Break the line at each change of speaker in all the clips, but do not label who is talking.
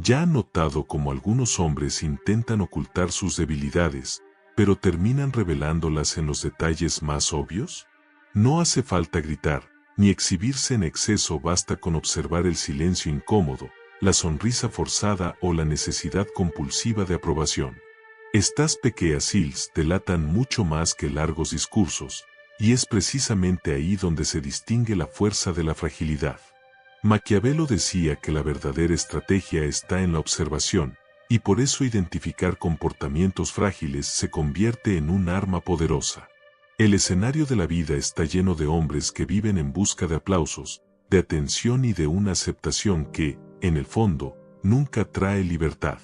¿Ya han notado cómo algunos hombres intentan ocultar sus debilidades, pero terminan revelándolas en los detalles más obvios? No hace falta gritar, ni exhibirse en exceso, basta con observar el silencio incómodo, la sonrisa forzada o la necesidad compulsiva de aprobación. Estas pequeñas señales delatan mucho más que largos discursos, y es precisamente ahí donde se distingue la fuerza de la fragilidad. Maquiavelo decía que la verdadera estrategia está en la observación, y por eso identificar comportamientos frágiles se convierte en un arma poderosa. El escenario de la vida está lleno de hombres que viven en busca de aplausos, de atención y de una aceptación que, en el fondo, nunca trae libertad.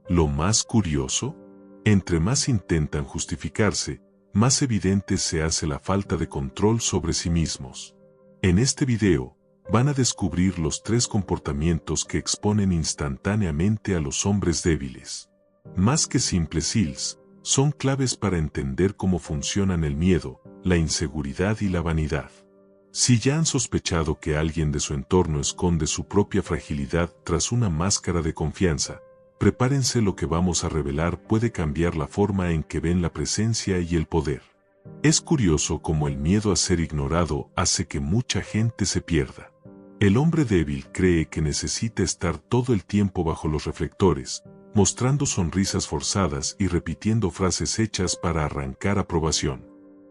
Lo más curioso, entre más intentan justificarse, más evidente se hace la falta de control sobre sí mismos. En este video, van a descubrir los 3 comportamientos que exponen instantáneamente a los hombres débiles. Más que simples señales, son claves para entender cómo funcionan el miedo, la inseguridad y la vanidad. Si ya han sospechado que alguien de su entorno esconde su propia fragilidad tras una máscara de confianza, prepárense, lo que vamos a revelar puede cambiar la forma en que ven la presencia y el poder. Es curioso cómo el miedo a ser ignorado hace que mucha gente se pierda. El hombre débil cree que necesita estar todo el tiempo bajo los reflectores, mostrando sonrisas forzadas y repitiendo frases hechas para arrancar aprobación.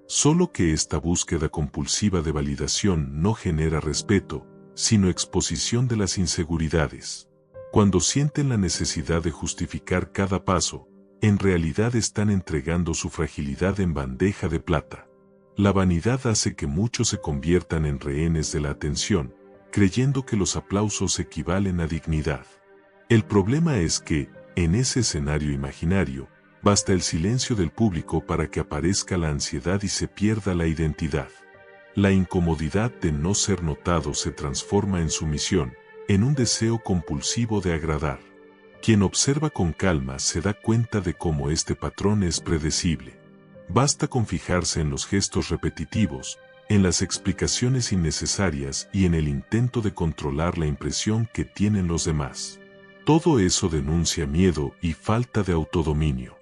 Solo que esta búsqueda compulsiva de validación no genera respeto, sino exposición de las inseguridades. Cuando sienten la necesidad de justificar cada paso, en realidad están entregando su fragilidad en bandeja de plata. La vanidad hace que muchos se conviertan en rehenes de la atención, creyendo que los aplausos equivalen a dignidad. El problema es que, en ese escenario imaginario, basta el silencio del público para que aparezca la ansiedad y se pierda la identidad. La incomodidad de no ser notado se transforma en sumisión, en un deseo compulsivo de agradar. Quien observa con calma se da cuenta de cómo este patrón es predecible. Basta con fijarse en los gestos repetitivos, en las explicaciones innecesarias y en el intento de controlar la impresión que tienen los demás. Todo eso denuncia miedo y falta de autodominio.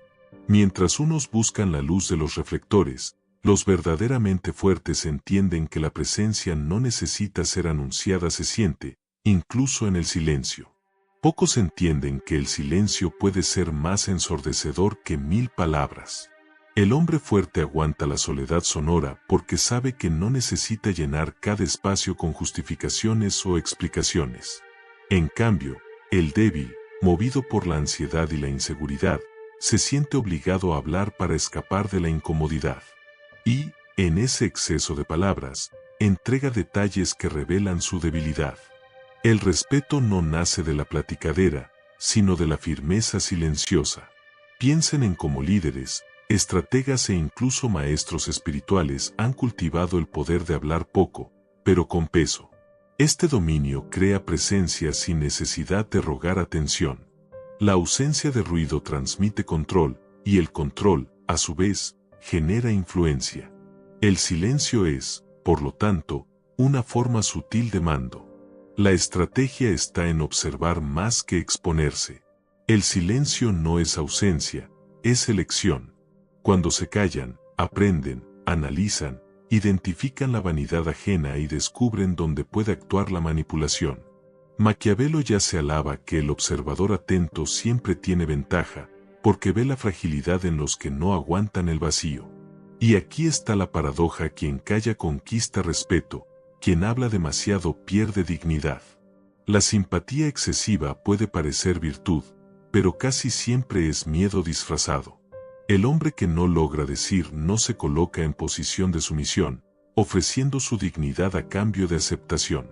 Mientras unos buscan la luz de los reflectores, los verdaderamente fuertes entienden que la presencia no necesita ser anunciada, se siente, incluso en el silencio. Pocos entienden que el silencio puede ser más ensordecedor que 1000 palabras. El hombre fuerte aguanta la soledad sonora porque sabe que no necesita llenar cada espacio con justificaciones o explicaciones. En cambio, el débil, movido por la ansiedad y la inseguridad, se siente obligado a hablar para escapar de la incomodidad. Y, en ese exceso de palabras, entrega detalles que revelan su debilidad. El respeto no nace de la platicadera, sino de la firmeza silenciosa. Piensen en cómo líderes, estrategas e incluso maestros espirituales han cultivado el poder de hablar poco, pero con peso. Este dominio crea presencia sin necesidad de rogar atención. La ausencia de ruido transmite control, y el control, a su vez, genera influencia. El silencio es, por lo tanto, una forma sutil de mando. La estrategia está en observar más que exponerse. El silencio no es ausencia, es elección. Cuando se callan, aprenden, analizan, identifican la vanidad ajena y descubren dónde puede actuar la manipulación. Maquiavelo ya se alaba que el observador atento siempre tiene ventaja, porque ve la fragilidad en los que no aguantan el vacío. Y aquí está la paradoja: quien calla conquista respeto, quien habla demasiado pierde dignidad. La simpatía excesiva puede parecer virtud, pero casi siempre es miedo disfrazado. El hombre que no logra decir no se coloca en posición de sumisión, ofreciendo su dignidad a cambio de aceptación.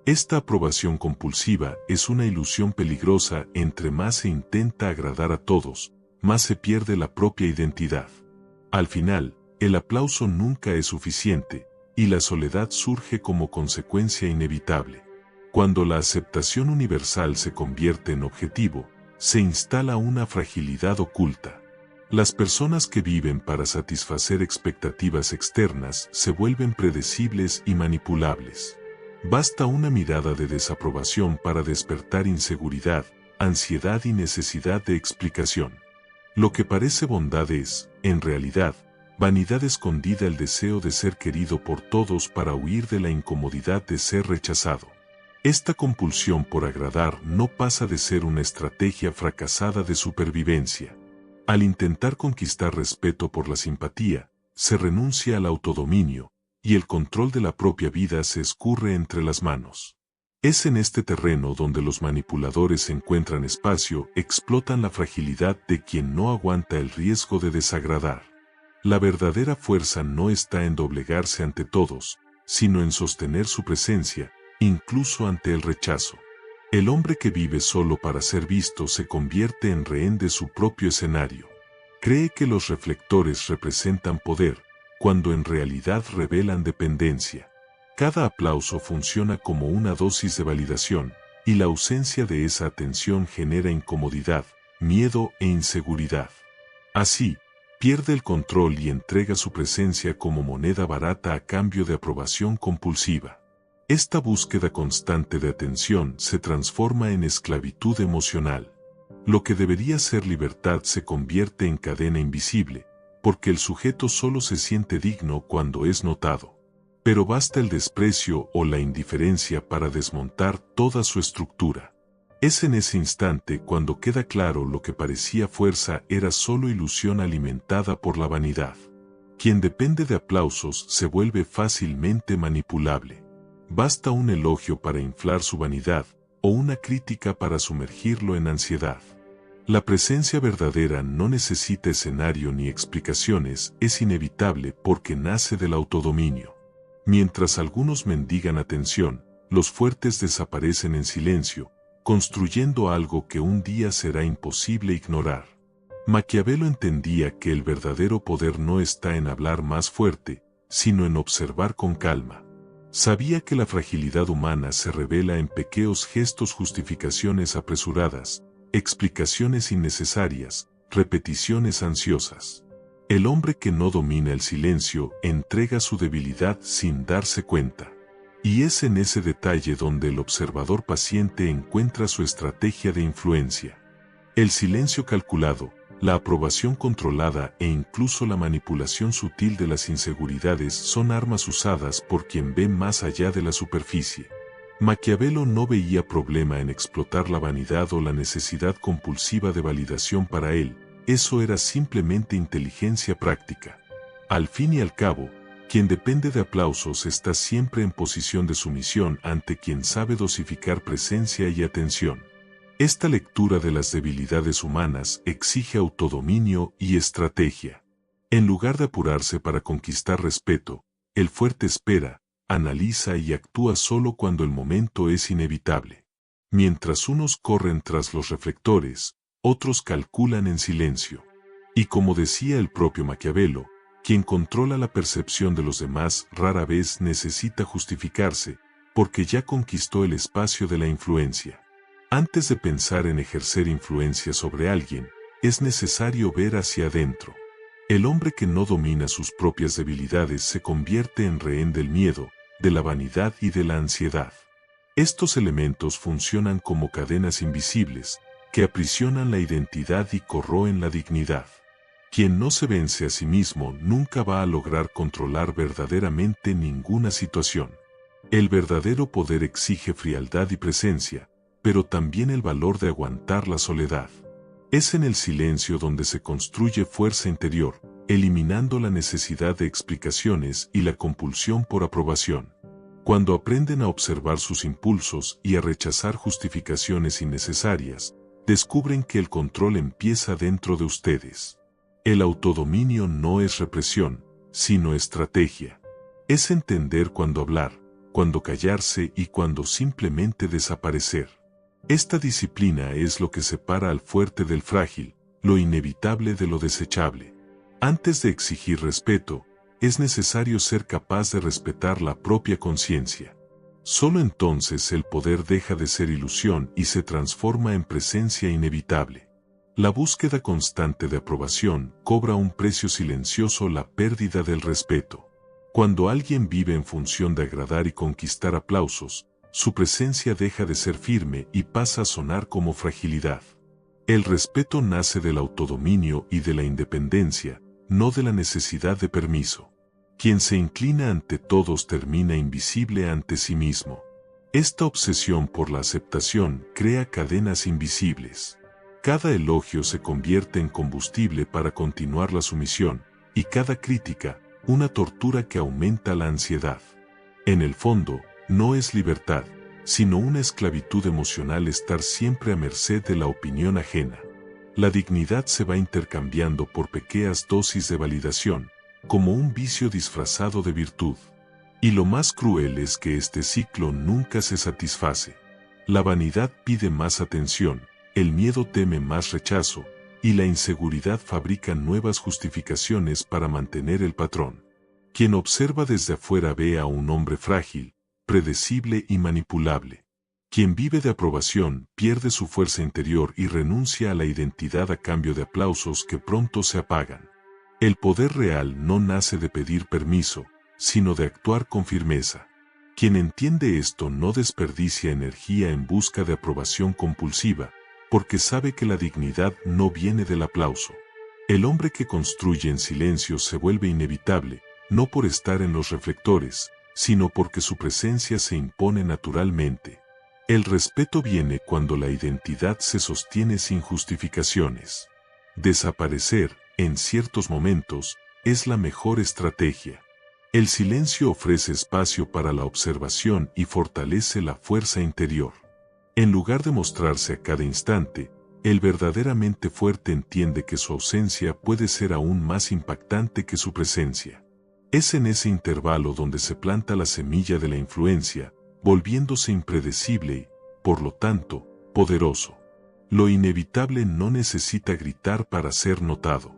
Esta aprobación compulsiva es una ilusión peligrosa. Entre más se intenta agradar a todos, más se pierde la propia identidad. Al final, el aplauso nunca es suficiente, y la soledad surge como consecuencia inevitable. Cuando la aceptación universal se convierte en objetivo, se instala una fragilidad oculta. Las personas que viven para satisfacer expectativas externas se vuelven predecibles y manipulables. Basta una mirada de desaprobación para despertar inseguridad, ansiedad y necesidad de explicación. Lo que parece bondad es, en realidad, vanidad escondida, el deseo de ser querido por todos para huir de la incomodidad de ser rechazado. Esta compulsión por agradar no pasa de ser una estrategia fracasada de supervivencia. Al intentar conquistar respeto por la simpatía, se renuncia al autodominio, y el control de la propia vida se escurre entre las manos. Es en este terreno donde los manipuladores encuentran espacio, explotan la fragilidad de quien no aguanta el riesgo de desagradar. La verdadera fuerza no está en doblegarse ante todos, sino en sostener su presencia, incluso ante el rechazo. El hombre que vive solo para ser visto se convierte en rehén de su propio escenario. Cree que los reflectores representan poder, cuando en realidad revelan dependencia. Cada aplauso funciona como una dosis de validación, y la ausencia de esa atención genera incomodidad, miedo e inseguridad. Así, pierde el control y entrega su presencia como moneda barata a cambio de aprobación compulsiva. Esta búsqueda constante de atención se transforma en esclavitud emocional. Lo que debería ser libertad se convierte en cadena invisible, porque el sujeto solo se siente digno cuando es notado. Pero basta el desprecio o la indiferencia para desmontar toda su estructura. Es en ese instante cuando queda claro lo que parecía fuerza era solo ilusión alimentada por la vanidad. Quien depende de aplausos se vuelve fácilmente manipulable. Basta un elogio para inflar su vanidad, o una crítica para sumergirlo en ansiedad. La presencia verdadera no necesita escenario ni explicaciones, es inevitable porque nace del autodominio. Mientras algunos mendigan atención, los fuertes desaparecen en silencio, construyendo algo que un día será imposible ignorar. Maquiavelo entendía que el verdadero poder no está en hablar más fuerte, sino en observar con calma. Sabía que la fragilidad humana se revela en pequeños gestos, justificaciones apresuradas, explicaciones innecesarias, repeticiones ansiosas. El hombre que no domina el silencio entrega su debilidad sin darse cuenta. Y es en ese detalle donde el observador paciente encuentra su estrategia de influencia. El silencio calculado, la aprobación controlada e incluso la manipulación sutil de las inseguridades son armas usadas por quien ve más allá de la superficie. Maquiavelo no veía problema en explotar la vanidad o la necesidad compulsiva de validación para él, eso era simplemente inteligencia práctica. Al fin y al cabo, quien depende de aplausos está siempre en posición de sumisión ante quien sabe dosificar presencia y atención. Esta lectura de las debilidades humanas exige autodominio y estrategia. En lugar de apurarse para conquistar respeto, el fuerte espera, analiza y actúa solo cuando el momento es inevitable. Mientras unos corren tras los reflectores, otros calculan en silencio. Y como decía el propio Maquiavelo, quien controla la percepción de los demás rara vez necesita justificarse, porque ya conquistó el espacio de la influencia. Antes de pensar en ejercer influencia sobre alguien, es necesario ver hacia adentro. El hombre que no domina sus propias debilidades se convierte en rehén del miedo, de la vanidad y de la ansiedad. Estos elementos funcionan como cadenas invisibles, que aprisionan la identidad y corroen la dignidad. Quien no se vence a sí mismo nunca va a lograr controlar verdaderamente ninguna situación. El verdadero poder exige frialdad y presencia, pero también el valor de aguantar la soledad. Es en el silencio donde se construye fuerza interior, eliminando la necesidad de explicaciones y la compulsión por aprobación. Cuando aprenden a observar sus impulsos y a rechazar justificaciones innecesarias, descubren que el control empieza dentro de ustedes. El autodominio no es represión, sino estrategia. Es entender cuándo hablar, cuándo callarse y cuándo simplemente desaparecer. Esta disciplina es lo que separa al fuerte del frágil, lo inevitable de lo desechable. Antes de exigir respeto, es necesario ser capaz de respetar la propia conciencia. Solo entonces el poder deja de ser ilusión y se transforma en presencia inevitable. La búsqueda constante de aprobación cobra un precio silencioso: la pérdida del respeto. Cuando alguien vive en función de agradar y conquistar aplausos, su presencia deja de ser firme y pasa a sonar como fragilidad. El respeto nace del autodominio y de la independencia, no de la necesidad de permiso. Quien se inclina ante todos termina invisible ante sí mismo. Esta obsesión por la aceptación crea cadenas invisibles. Cada elogio se convierte en combustible para continuar la sumisión, y cada crítica, una tortura que aumenta la ansiedad. En el fondo, no es libertad, sino una esclavitud emocional estar siempre a merced de la opinión ajena. La dignidad se va intercambiando por pequeñas dosis de validación, como un vicio disfrazado de virtud. Y lo más cruel es que este ciclo nunca se satisface. La vanidad pide más atención, el miedo teme más rechazo, y la inseguridad fabrica nuevas justificaciones para mantener el patrón. Quien observa desde afuera ve a un hombre frágil, predecible y manipulable. Quien vive de aprobación pierde su fuerza interior y renuncia a la identidad a cambio de aplausos que pronto se apagan. El poder real no nace de pedir permiso, sino de actuar con firmeza. Quien entiende esto no desperdicia energía en busca de aprobación compulsiva, porque sabe que la dignidad no viene del aplauso. El hombre que construye en silencio se vuelve inevitable, no por estar en los reflectores, sino porque su presencia se impone naturalmente. El respeto viene cuando la identidad se sostiene sin justificaciones. Desaparecer, en ciertos momentos, es la mejor estrategia. El silencio ofrece espacio para la observación y fortalece la fuerza interior. En lugar de mostrarse a cada instante, el verdaderamente fuerte entiende que su ausencia puede ser aún más impactante que su presencia. Es en ese intervalo donde se planta la semilla de la influencia, volviéndose impredecible y, por lo tanto, poderoso. Lo inevitable no necesita gritar para ser notado.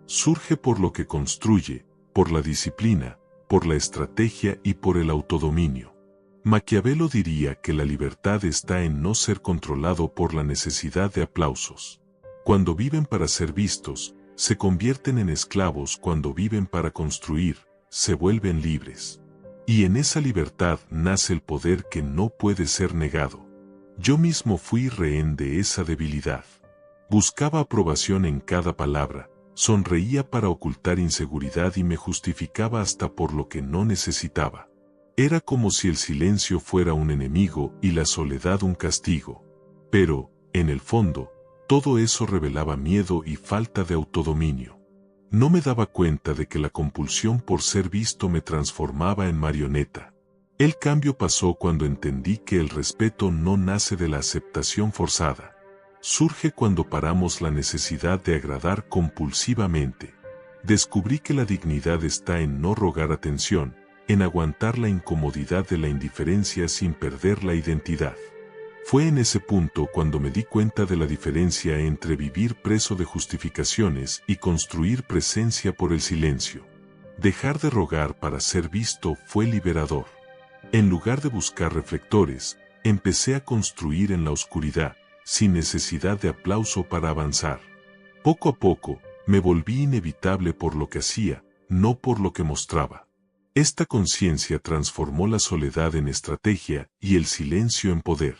Surge por lo que construye, por la disciplina, por la estrategia y por el autodominio. Maquiavelo diría que la libertad está en no ser controlado por la necesidad de aplausos. Cuando viven para ser vistos, se convierten en esclavos. Cuando viven para construir, se vuelven libres. Y en esa libertad nace el poder que no puede ser negado. Yo mismo fui rehén de esa debilidad. Buscaba aprobación en cada palabra, sonreía para ocultar inseguridad y me justificaba hasta por lo que no necesitaba. Era como si el silencio fuera un enemigo y la soledad un castigo. Pero, en el fondo, todo eso revelaba miedo y falta de autodominio. No me daba cuenta de que la compulsión por ser visto me transformaba en marioneta. El cambio pasó cuando entendí que el respeto no nace de la aceptación forzada. Surge cuando paramos la necesidad de agradar compulsivamente. Descubrí que la dignidad está en no rogar atención, en aguantar la incomodidad de la indiferencia sin perder la identidad. Fue en ese punto cuando me di cuenta de la diferencia entre vivir preso de justificaciones y construir presencia por el silencio. Dejar de rogar para ser visto fue liberador. En lugar de buscar reflectores, empecé a construir en la oscuridad, sin necesidad de aplauso para avanzar. Poco a poco, me volví inevitable por lo que hacía, no por lo que mostraba. Esta conciencia transformó la soledad en estrategia y el silencio en poder.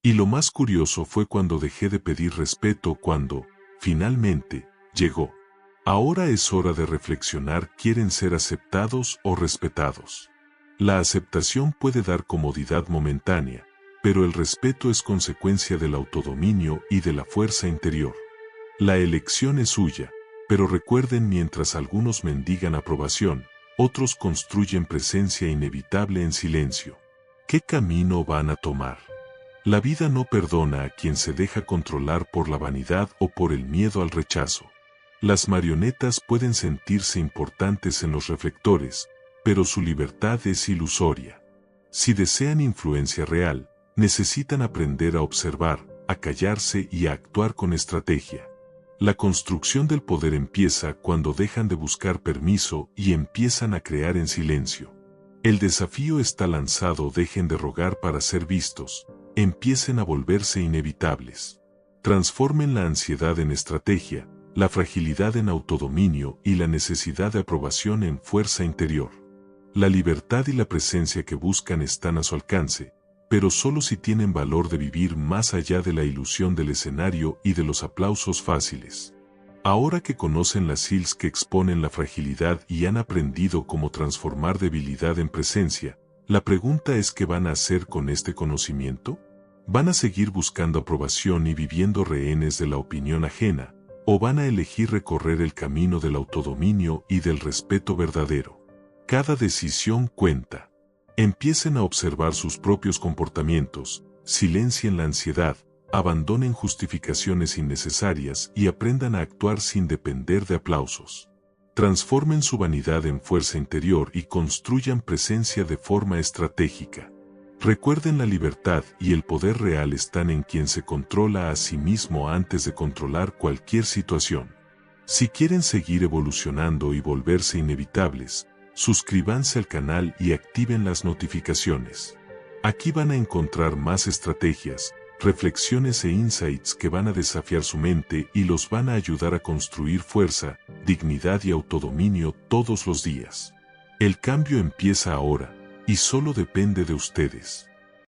Y lo más curioso fue cuando dejé de pedir respeto cuando, finalmente, llegó. Ahora es hora de reflexionar: ¿quieren ser aceptados o respetados? La aceptación puede dar comodidad momentánea, pero el respeto es consecuencia del autodominio y de la fuerza interior. La elección es suya, pero recuerden, mientras algunos mendigan aprobación, otros construyen presencia inevitable en silencio. ¿Qué camino van a tomar? La vida no perdona a quien se deja controlar por la vanidad o por el miedo al rechazo. Las marionetas pueden sentirse importantes en los reflectores, pero su libertad es ilusoria. Si desean influencia real, necesitan aprender a observar, a callarse y a actuar con estrategia. La construcción del poder empieza cuando dejan de buscar permiso y empiezan a crear en silencio. El desafío está lanzado: dejen de rogar para ser vistos, empiecen a volverse inevitables. Transformen la ansiedad en estrategia, la fragilidad en autodominio y la necesidad de aprobación en fuerza interior. La libertad y la presencia que buscan están a su alcance, pero solo si tienen valor de vivir más allá de la ilusión del escenario y de los aplausos fáciles. Ahora que conocen las SEALs que exponen la fragilidad y han aprendido cómo transformar debilidad en presencia, la pregunta es: ¿qué van a hacer con este conocimiento? ¿Van a seguir buscando aprobación y viviendo rehenes de la opinión ajena, o van a elegir recorrer el camino del autodominio y del respeto verdadero? Cada decisión cuenta. Empiecen a observar sus propios comportamientos, silencien la ansiedad, abandonen justificaciones innecesarias y aprendan a actuar sin depender de aplausos. Transformen su vanidad en fuerza interior y construyan presencia de forma estratégica. Recuerden, la libertad y el poder real están en quien se controla a sí mismo antes de controlar cualquier situación. Si quieren seguir evolucionando y volverse inevitables, suscríbanse al canal y activen las notificaciones. Aquí van a encontrar más estrategias, reflexiones e insights que van a desafiar su mente y los van a ayudar a construir fuerza, dignidad y autodominio todos los días. El cambio empieza ahora, y solo depende de ustedes.